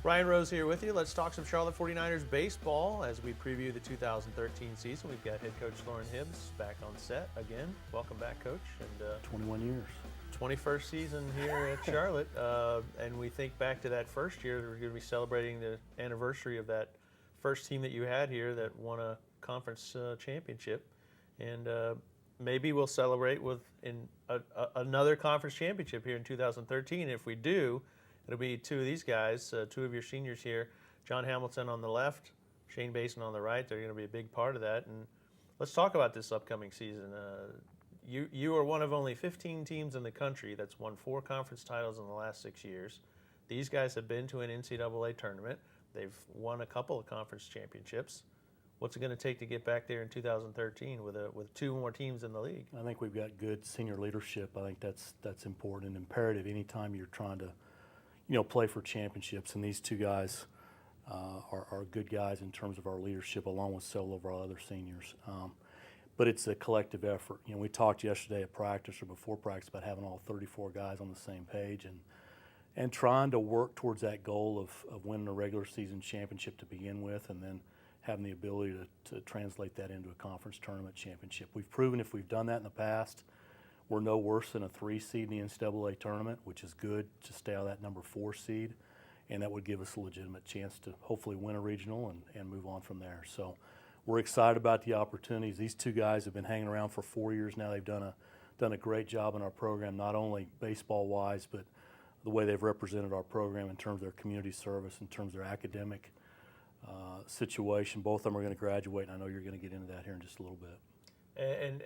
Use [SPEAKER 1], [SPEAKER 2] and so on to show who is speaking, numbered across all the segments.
[SPEAKER 1] Ryan Rose here with you. Let's talk some Charlotte 49ers baseball as we preview the 2013 season. We've got head coach Loren Hibbs back on set again. Welcome back, Coach. And
[SPEAKER 2] 21 years.
[SPEAKER 1] 21st season here at Charlotte. And we think back to that first year. We're going to be celebrating the anniversary of that first team that you had here that won a conference championship. And maybe we'll celebrate with another conference championship here in 2013. If we do, it'll be two of these guys, two of your seniors here, John Hamilton on the left, Shane Basin on the right. They're going to be a big part of that. And let's talk about this upcoming season. You are one of only 15 teams in the country that's won 4 conference titles in the last 6 years. These guys have been to an NCAA tournament. They've won a couple of conference championships. What's it going to take to get back there in 2013 with 2 more teams in the league?
[SPEAKER 2] I think we've got good senior leadership. I think that's important and imperative anytime you're trying to play for championships, and these 2 guys are good guys in terms of our leadership, along with several of our other seniors. But it's a collective effort. We talked yesterday at practice or before practice about having all 34 guys on the same page and trying to work towards that goal of winning a regular season championship to begin with, and then having the ability to translate that into a conference tournament championship. We've proven if we've done that in the past, we're no worse than a 3 seed in the NCAA tournament, which is good to stay out of that number 4 seed, and that would give us a legitimate chance to hopefully win a regional and move on from there. So we're excited about the opportunities. These 2 guys have been hanging around for 4 years now. They've done a great job in our program, not only baseball-wise, but the way they've represented our program in terms of their community service, in terms of their academic situation. Both of them are going to graduate, and I know you're going to get into that here in just a little bit.
[SPEAKER 1] And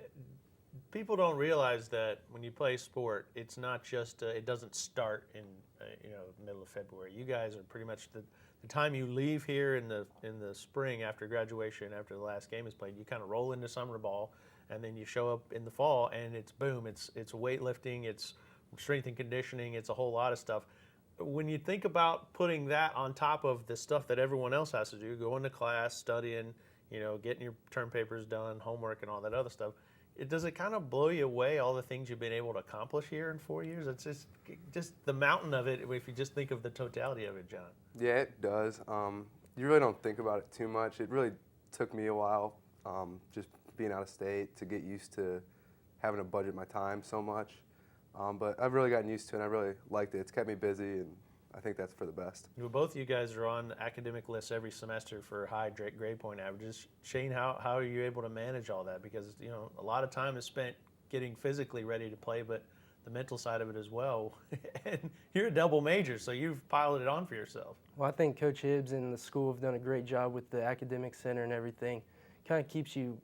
[SPEAKER 1] people don't realize that when you play sport, it's not just it doesn't start in middle of February. You guys are pretty much the time you leave here in the spring after graduation, after the last game is played. You kind of roll into summer ball, and then you show up in the fall, and it's boom. It's weightlifting, it's strength and conditioning, it's a whole lot of stuff. When you think about putting that on top of the stuff that everyone else has to do, going to class, studying, getting your term papers done, homework, and all that other stuff, does it kind of blow you away, all the things you've been able to accomplish here in 4 years? It's just the mountain of it, if you just think of the totality of it, John.
[SPEAKER 3] Yeah, it does. You really don't think about it too much. It really took me a while, just being out of state, to get used to having to budget my time so much. But I've really gotten used to it, and I really liked it. It's kept me busy, and I think that's for the best.
[SPEAKER 1] Well, both of you guys are on academic lists every semester for high grade point averages. Shane, how are you able to manage all that? Because a lot of time is spent getting physically ready to play, but the mental side of it as well. And you're a double major, so you've piled it on for yourself.
[SPEAKER 4] Well, I think Coach Hibbs and the school have done a great job with the academic center and everything. Kind of keeps you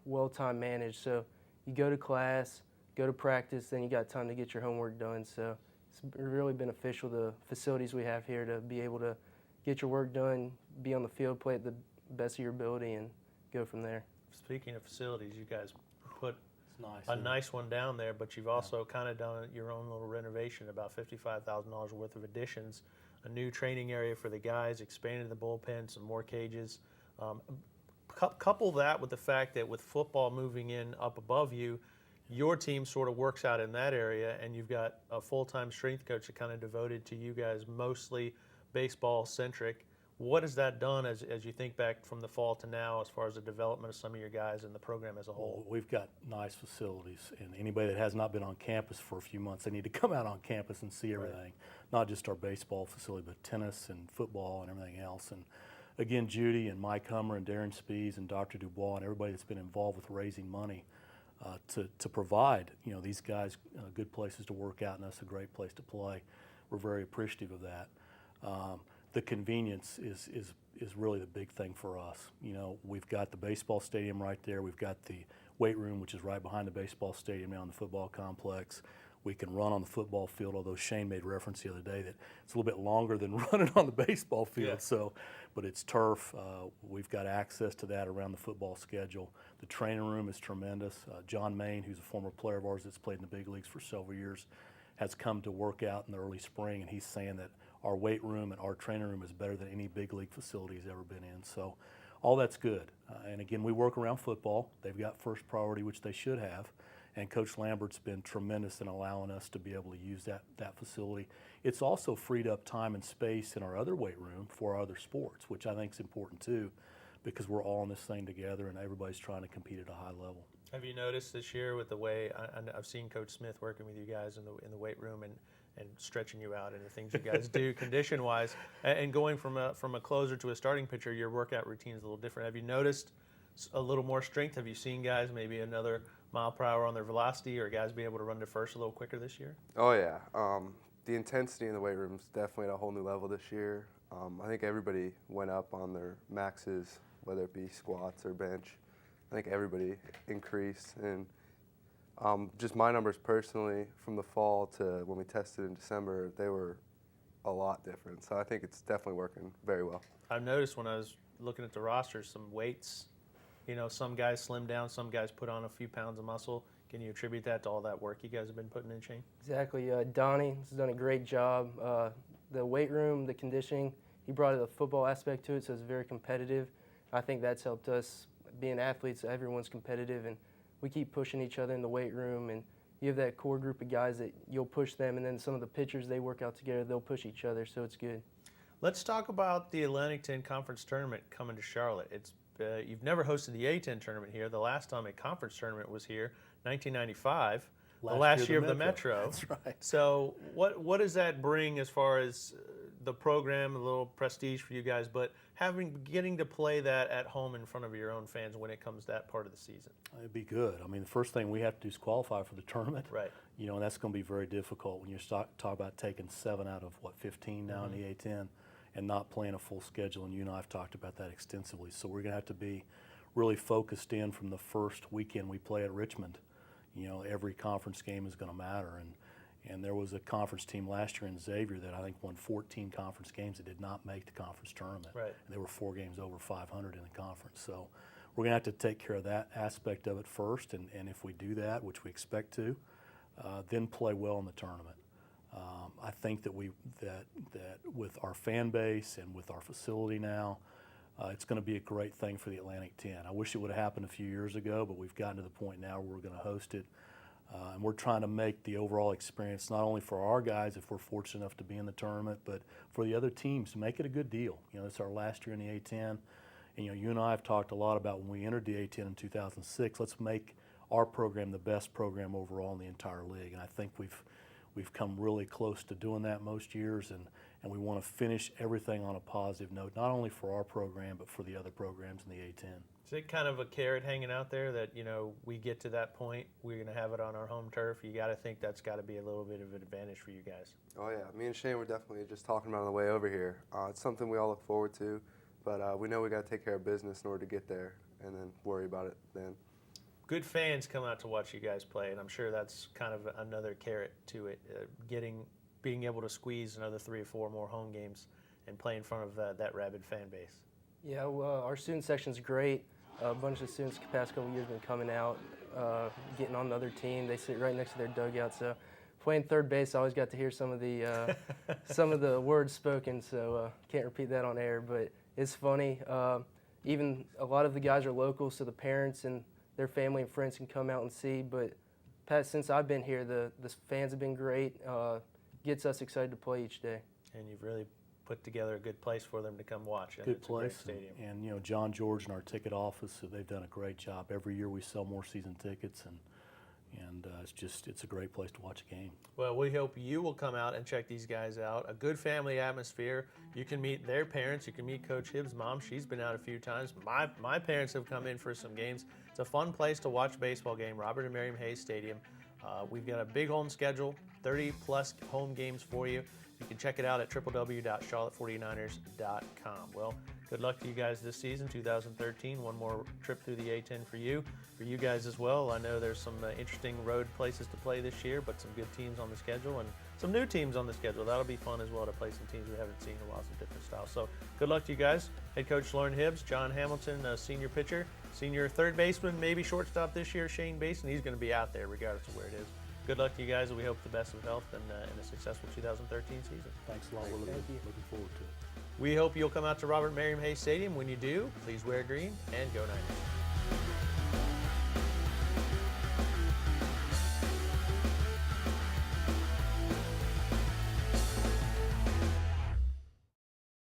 [SPEAKER 4] well-time managed. So you go to class, go to practice, then you got time to get your homework done. So it's really beneficial, the facilities we have here, to be able to get your work done, be on the field, play at the best of your ability, and go from there.
[SPEAKER 1] Speaking of facilities, you guys put
[SPEAKER 2] Nice,
[SPEAKER 1] a nice one down there, but you've also kind of done your own little renovation, about $55,000 worth of additions, a new training area for the guys, expanded the bullpen, some more cages. Couple that with the fact that with football moving in up above you, your team sort of works out in that area, and you've got a full-time strength coach that kind of devoted to you guys, mostly baseball-centric. What has that done as you think back from the fall to now as far as the development of some of your guys and the program as a whole?
[SPEAKER 2] Well, we've got nice facilities, and anybody that has not been on campus for a few months, they need to come out on campus and see everything. Right. Not just our baseball facility, but tennis and football and everything else. And again, Judy and Mike Hummer and Darren Spees and Dr. Dubois and everybody that's been involved with raising money to provide these guys good places to work out and us a great place to play. We're very appreciative of that. The convenience is really the big thing for us. We've got the baseball stadium right there. We've got the weight room, which is right behind the baseball stadium now in the football complex. We can run on the football field, although Shane made reference the other day that it's a little bit longer than running on the baseball field.
[SPEAKER 1] Yeah.
[SPEAKER 2] But it's turf. We've got access to that around the football schedule. The training room is tremendous. John Main, who's a former player of ours that's played in the big leagues for several years, has come to work out in the early spring, and he's saying that our weight room and our training room is better than any big league facility he's ever been in. So all that's good. And again, we work around football. They've got first priority, which they should have. And Coach Lambert's been tremendous in allowing us to be able to use that facility. It's also freed up time and space in our other weight room for our other sports, which I think is important too, because we're all in this thing together and everybody's trying to compete at a high level.
[SPEAKER 1] Have you noticed this year with the way I've seen Coach Smith working with you guys in the weight room and stretching you out and the things you guys do condition wise, and going from a closer to a starting pitcher, your workout routine is a little different. Have you noticed a little more strength? Have you seen guys maybe another mile per hour on their velocity, or guys be able to run to first a little quicker this year?
[SPEAKER 3] Oh yeah, the intensity in the weight room is definitely at a whole new level this year. I think everybody went up on their maxes, whether it be squats or bench. I think everybody increased, and just my numbers personally from the fall to when we tested in December, they were a lot different. So I think it's definitely working very well.
[SPEAKER 1] I've noticed when I was looking at the rosters, some weights, some guys slim down, some guys put on a few pounds of muscle. Can you attribute that to all that work you guys have been putting in, Shane?
[SPEAKER 4] Exactly. Donnie has done a great job. The weight room, the conditioning, he brought the football aspect to it, so it's very competitive. I think that's helped us. Being athletes, everyone's competitive, and we keep pushing each other in the weight room. And you have that core group of guys that you'll push them, and then some of the pitchers, they work out together, they'll push each other, so it's good.
[SPEAKER 1] Let's talk about the Atlantic 10 Conference Tournament coming to Charlotte. It's you've never hosted the A-10 tournament here. The last time a conference tournament was here, 1995, the last year of the Metro.
[SPEAKER 2] That's right.
[SPEAKER 1] So what does that bring as far as the program, a little prestige for you guys, but getting to play that at home in front of your own fans when it comes to that part of the season?
[SPEAKER 2] It'd be good. I mean, the first thing we have to do is qualify for the tournament.
[SPEAKER 1] Right.
[SPEAKER 2] And that's going to be very difficult when you talk about taking 7 out of 15 now in the A-10 and not playing a full schedule. And you and I have talked about that extensively. So we're going to have to be really focused in from the first weekend we play at Richmond. Every conference game is going to matter. And there was a conference team last year in Xavier that I think won 14 conference games that did not make the conference tournament.
[SPEAKER 1] Right.
[SPEAKER 2] And they were 4 games over 500 in the conference. So we're going to have to take care of that aspect of it first. And if we do that, which we expect to, then play well in the tournament. I think that that with our fan base and with our facility now, it's going to be a great thing for the Atlantic 10. I wish it would have happened a few years ago, but we've gotten to the point now where we're going to host it. And we're trying to make the overall experience, not only for our guys, if we're fortunate enough to be in the tournament, but for the other teams, to make it a good deal. It's our last year in the A-10. And, you and I have talked a lot about when we entered the A-10 in 2006, let's make our program the best program overall in the entire league. And I think we've come really close to doing that most years, and we want to finish everything on a positive note, not only for our program, but for the other programs in the A-10.
[SPEAKER 1] Is it kind of a carrot hanging out there that, we get to that point, we're going to have it on our home turf? You got to think that's got to be a little bit of an advantage for you guys.
[SPEAKER 3] Oh yeah, me and Shane were definitely just talking about it on the way over here. It's something we all look forward to, but we know we got to take care of business in order to get there, and then worry about it then.
[SPEAKER 1] Good fans come out to watch you guys play, and I'm sure that's kind of another carrot to it, being able to squeeze another 3 or 4 more home games and play in front of that rabid fan base.
[SPEAKER 4] Yeah, well, our student section's great. A bunch of students the past couple of years been coming out, getting on the other team. They sit right next to their dugout. So playing third base, I always got to hear some of the words spoken. So can't repeat that on air, but it's funny. Even a lot of the guys are local, so the parents and their family and friends can come out and see. But since I've been here, the fans have been great. Gets us excited to play each day.
[SPEAKER 1] And you've really put together a good place for them to come watch.
[SPEAKER 2] Good
[SPEAKER 1] it's
[SPEAKER 2] place.
[SPEAKER 1] A great stadium.
[SPEAKER 2] And John George and our ticket office, they've done a great job. Every year we sell more season tickets, and it's a great place to watch a game.
[SPEAKER 1] Well, we hope you will come out and check these guys out. A good family atmosphere. You can meet their parents. You can meet Coach Hibbs' mom. She's been out a few times. My parents have come in for some games. It's a fun place to watch a baseball game, Robert and Miriam Hayes Stadium. We've got a big home schedule, 30-plus home games for you. You can check it out at www.charlotte49ers.com. Well, good luck to you guys this season, 2013. One more trip through the A-10 for you guys as well. I know there's some interesting road places to play this year, but some good teams on the schedule and some new teams on the schedule. That'll be fun as well to play some teams we haven't seen in a while, some different styles. So good luck to you guys. Head coach Lauren Hibbs, John Hamilton, senior pitcher, senior third baseman, maybe shortstop this year, Shane Basin. He's going to be out there regardless of where it is. Good luck to you guys, and we hope the best of health and a successful 2013 season.
[SPEAKER 2] Thanks a lot. We're looking forward to it.
[SPEAKER 1] We hope you'll come out to Robert Miriam Hayes Stadium. When you do, please wear green and go Niners.